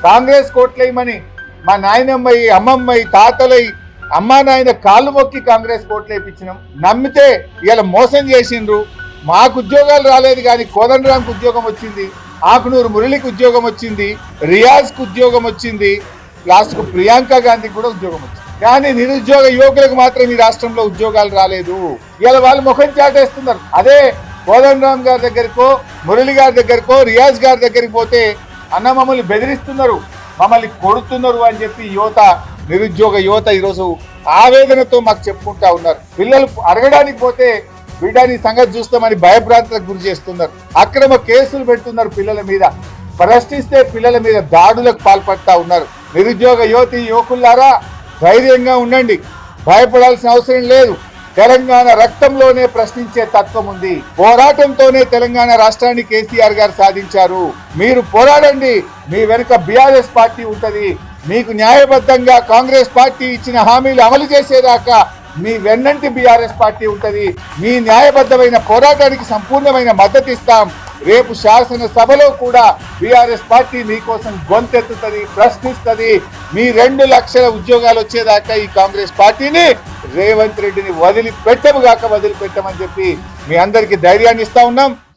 కాంగ్రెస్ కోట్లేయమని మా నాయనమ్మయి అమ్మమ్మయి తాతలై అమ్మా నాయన కాళ్ళు మొక్కి కాంగ్రెస్ కోట్లు వేయించినాం. నమ్మితే ఇలా మోసం చేసిండ్రు. మాకు ఉద్యోగాలు రాలేదు కానీ కోదండరాంకు ఉద్యోగం వచ్చింది, ఆకునూరు మురళికి ఉద్యోగం వచ్చింది, రియాజ్కు ఉద్యోగం వచ్చింది, లాస్ట్కు ప్రియాంక గాంధీకి కూడా ఉద్యోగం వచ్చింది. కానీ నిరుద్యోగ యువకులకు మాత్రం ఈ రాష్ట్రంలో ఉద్యోగాలు రాలేదు. ఇలా వాళ్ళు ముఖం చాటేస్తున్నారు. అదే కోదండరాం గారి దగ్గరకో మురళి గారి దగ్గరకో రియాజ్ గారి దగ్గరికి పోతే అన్న మమ్మల్ని బెదిరిస్తున్నారు, మమ్మల్ని కొడుతున్నారు అని చెప్పి నిరుద్యోగ యువత ఈరోజు ఆవేదనతో మాకు చెప్పుకుంటా ఉన్నారు. పిల్లలు అడగడానికి పోతే బిడ్డని సంగతి చూస్తామని భయభ్రాంతులకు గురి చేస్తున్నారు. అక్రమ కేసులు పెడుతున్నారు పిల్లల మీద, ప్రశ్నిస్తే పిల్లల మీద దాడులకు పాల్పడతా ఉన్నారు. నిరుద్యోగ యువకులారా ధైర్యంగా ఉండండి, భయపడాల్సిన అవసరం లేదు. తెలంగాణ రక్తంలోనే ప్రశ్నించే తత్వం ఉంది. పోరాటంతోనే తెలంగాణ రాష్ట్రాన్ని కేసీఆర్ గారు సాధించారు. మీరు పోరాడండి, మీ వెనుక బీఆర్ఎస్ పార్టీ ఉంటది. మీకు న్యాయబద్ధంగా కాంగ్రెస్ పార్టీ ఇచ్చిన హామీలు అమలు చేసేదాకా మీ వెన్నంటి బీఆర్ఎస్ పార్టీ ఉంటది. మీ న్యాయబద్ధమైన పోరాటానికి సంపూర్ణమైన మద్దతు ఇస్తాం. రేపు శాసనసభలో కూడా బీఆర్ఎస్ పార్టీ మీకోసం గొంతెత్తుతుంది, ప్రశ్నిస్తుంది. మీ 2 లక్షల ఉద్యోగాలు వచ్చేదాకా ఈ కాంగ్రెస్ పార్టీని రేవంత్ రెడ్డిని వదిలిపెట్టమని చెప్పి మీ అందరికీ ధైర్యాన్ని ఇస్తా ఉన్నాం.